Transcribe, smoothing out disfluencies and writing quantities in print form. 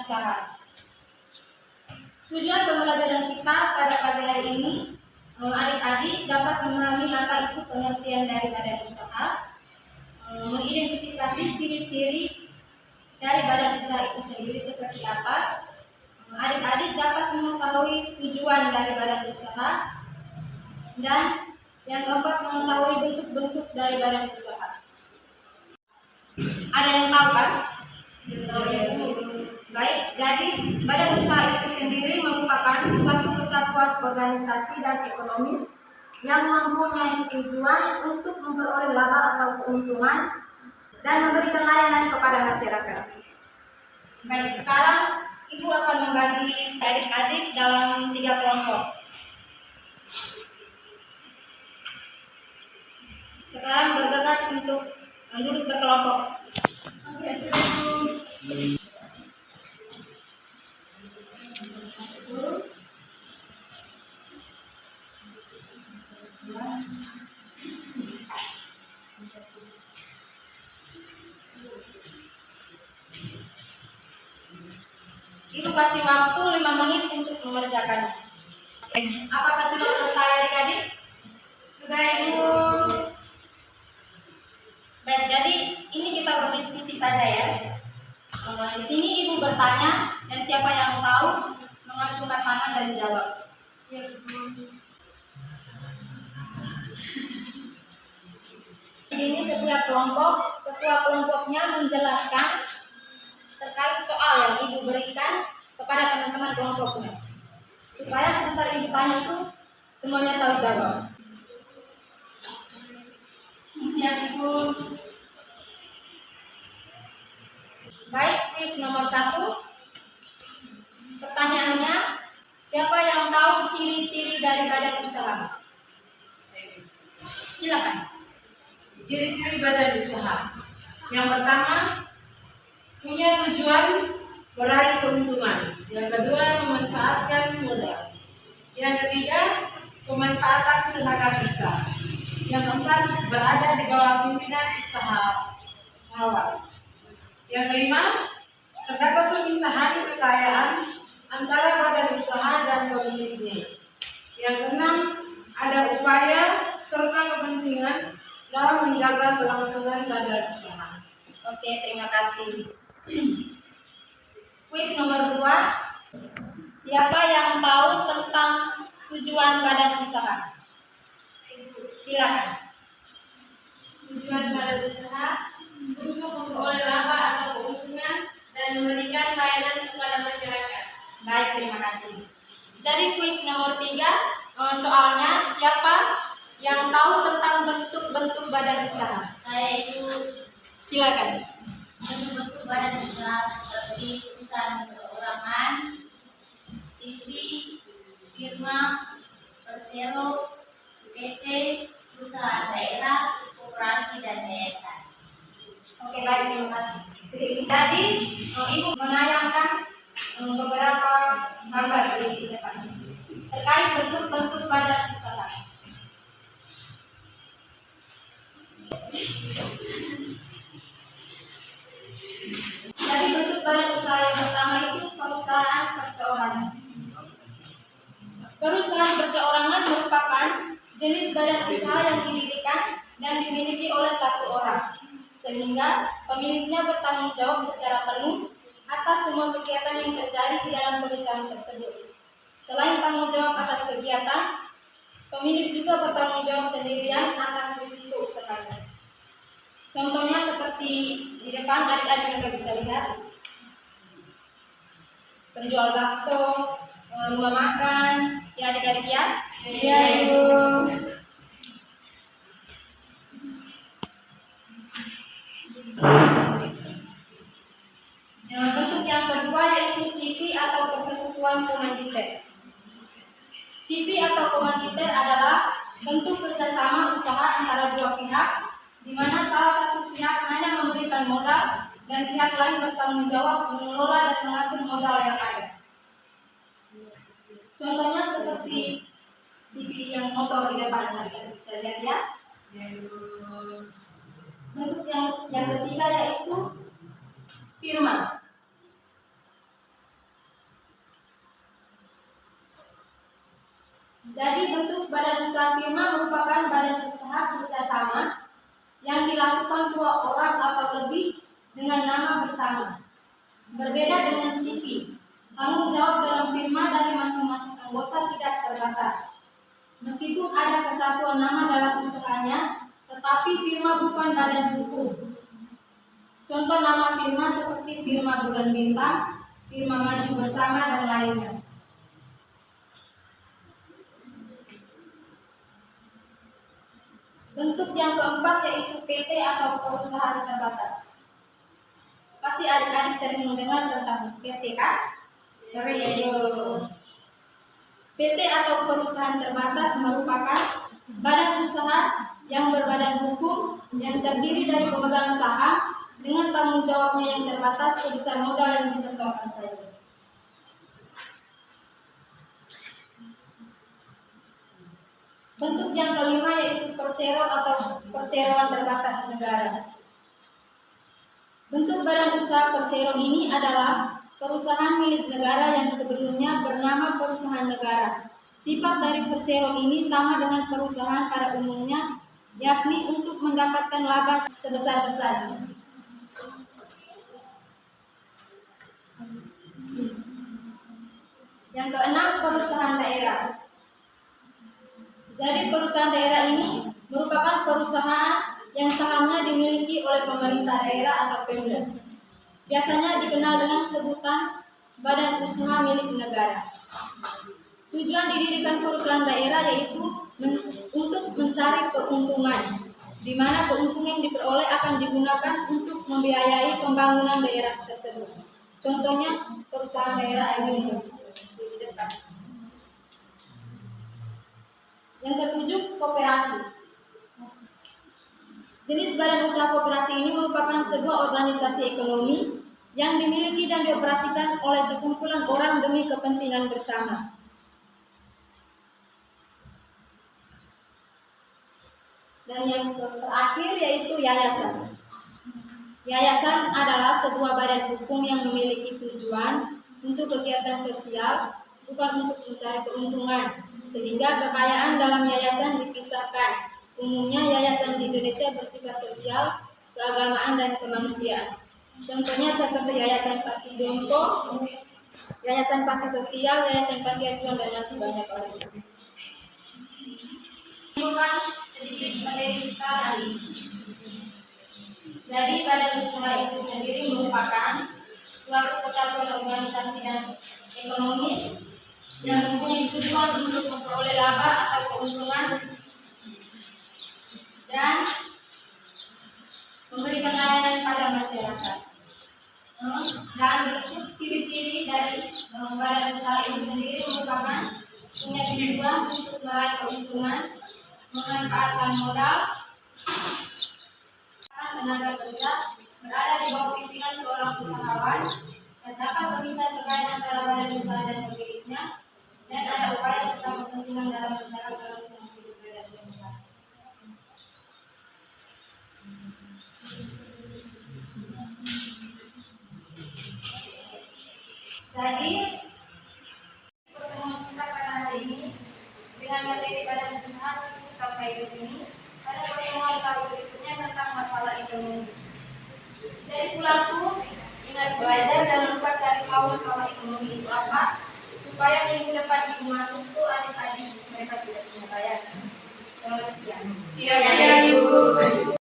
usaha. Tujuan pembelajaran kita pada pagi hari ini, adik-adik dapat memahami apa itu pengertian dari badan usaha, mengidentifikasi ciri-ciri dari badan usaha itu sendiri seperti apa. Adik-adik dapat mengetahui tujuan dari badan usaha, dan yang keempat, mengetahui bentuk-bentuk dari badan usaha. Ada yang tahu kan? Baik, jadi badan usaha itu sendiri merupakan suatu kesatuan organisasi dan ekonomis yang mempunyai tujuan untuk memperoleh laba atau keuntungan dan memberikan layanan kepada masyarakat. Baik, sekarang Ibu akan membagi adik-adik dalam 3 kelompok. Sekarang bergegas untuk duduk berkelompok. Ibu kasih waktu 5 menit untuk mengerjakannya. Apakah sudah selesai adik-adik? Sudah, Ibu. Baik, jadi ini kita berdiskusi saja ya. Di sini Ibu bertanya dan siapa yang tahu mengacungkan tangan dan jawab. Di sini setiap kelompok, ketua kelompoknya menjelaskan terkait soal yang Ibu berikan kepada teman-teman kelompoknya, supaya sebentar Ibu tanya itu semuanya tahu jawab. Siap, Ibu. Baik, kuis nomor 1. Pertanyaannya, siapa yang tahu ciri-ciri dari badan usaha? Silakan. Ciri-ciri badan usaha. Yang pertama, punya tujuan meraih keuntungan. Yang kedua, memanfaatkan modal. Yang ketiga, pemanfaatan tenaga kerja. Yang keempat, berada di bawah pimpinan usahawan. Yang kelima, terdapat pemisahan kekayaan antara badan usaha dan pemiliknya. Yang keenam, ada upaya serta kepentingan dalam menjaga kelangsungan badan usaha. Oke, terima kasih. Kuis nomor 2. Siapa yang tahu tentang tujuan badan usaha? Silakan. Tujuan badan usaha untuk memperoleh laba atau keuntungan dan memberikan layanan kepada masyarakat. Baik, terima kasih. Jadi kuis nomor 3, soalnya siapa yang tahu tentang bentuk-bentuk badan usaha? Saya itu Silakan. bentuk badan usaha seperti perusahaan perorangan, CV, firma, persero, PT, perusahaan daerah, koperasi dan yayasan. Oke, baik, terima kasih. Tadi Ibu menayangkan beberapa gambar di depan terkait bentuk-bentuk badan usaha. Jadi bentuk badan usaha yang pertama itu perusahaan perseorangan. Perusahaan perseorangan merupakan jenis badan usaha yang didirikan dan dimiliki oleh satu orang, sehingga pemiliknya bertanggung jawab secara penuh atas semua kegiatan yang terjadi di dalam perusahaan tersebut. Selain tanggung jawab atas kegiatan, pemilik juga bertanggung jawab sendirian atas risiko usahanya. Contohnya seperti di depan adik-adik yang bisa lihat, penjual bakso, rumah makan, ya adik-adik ya. Iya, Ibu. Bentuk yang kedua yaitu CV atau persekutuan komanditer. CV atau komanditer adalah bentuk kerjasama usaha antara dua pihak, di mana salah satu pihak hanya memberikan modal dan pihak lain bertanggung jawab mengelola dan mengatur modal yang ada. Contohnya seperti CV yang motor di depan tadi bisa lihat ya. Bentuk yang ketiga yaitu firma. bersama. Berbeda dengan CV, tanggung jawab dalam firma dari masing-masing anggota tidak terbatas. Meskipun ada kesatuan nama dalam usahanya, tetapi firma bukan badan hukum. Contoh nama firma seperti firma Bulan Bintang, firma Maju Bersama, dan lainnya. Bentuk yang keempat yaitu PT atau perusahaan terbatas. Pasti adik-adik sering mendengar tentang PT kan? Sering. PT atau perusahaan terbatas merupakan badan usaha yang berbadan hukum yang terdiri dari pemegang saham dengan tanggung jawabnya yang terbatas sebesar modal yang disetorkan saja. Bentuk yang kelima yaitu persero atau perseroan terbatas negara. Bentuk badan usaha persero ini adalah perusahaan milik negara yang sebelumnya bernama perusahaan negara. Sifat dari persero ini sama dengan perusahaan pada umumnya, yakni untuk mendapatkan laba sebesar-besarnya. Yang keenam, perusahaan daerah. Jadi perusahaan daerah ini merupakan perusahaan yang sahamnya dimiliki oleh pemerintah daerah atau Pemda. Biasanya dikenal dengan sebutan badan usaha milik negara. Tujuan didirikan perusahaan daerah yaitu untuk mencari keuntungan, di mana keuntungan yang diperoleh akan digunakan untuk membiayai pembangunan daerah tersebut. Contohnya perusahaan daerah air minum. Yang ketujuh, koperasi. Jenis badan usaha koperasi ini merupakan sebuah organisasi ekonomi yang dimiliki dan dioperasikan oleh sekumpulan orang demi kepentingan bersama. Dan yang terakhir yaitu yayasan. Yayasan adalah sebuah badan hukum yang memiliki tujuan untuk kegiatan sosial, bukan untuk mencari keuntungan, sehingga kekayaan dalam yayasan dipisahkan. Umumnya yayasan di Indonesia bersifat sosial, keagamaan, dan kemanusiaan. Contohnya seperti Yayasan Panti Jompo, Yayasan Panti Sosial, Yayasan Panti Asuhan, dan masih banyak lagi. Bukan sedikit materi kita tadi. Jadi badan usaha itu sendiri merupakan suatu kesatuan organisasi dan ekonomis yang mempunyai tujuan untuk memperoleh laba atau keuntungan dan memberikan layanan pada masyarakat. Dan bentuk ciri-ciri dari badan usaha itu sendiri merupakan punya tujuan untuk meraih keuntungan, memanfaatkan modal, tenaga kerja, berada di bawah pimpinan seorang usahawan, terdapat pemisah kekayaan antara badan usaha dan pemiliknya, dan ada upaya serta kepentingan dalam rencana kelangsungan hidup badan usaha. Jadi pertemuan kita pada hari ini dengan materi badan usaha cukup sampai di sini. Pada pertemuan kali berikutnya tentang masalah ekonomi. Jadi pulangku, ingat belajar, jangan lupa cari tahu masalah ekonomi itu apa, supaya minggu depan ibu masuk tuh adik-adik mereka sudah punya bayangan. Selamat siang. Siang, Ibu.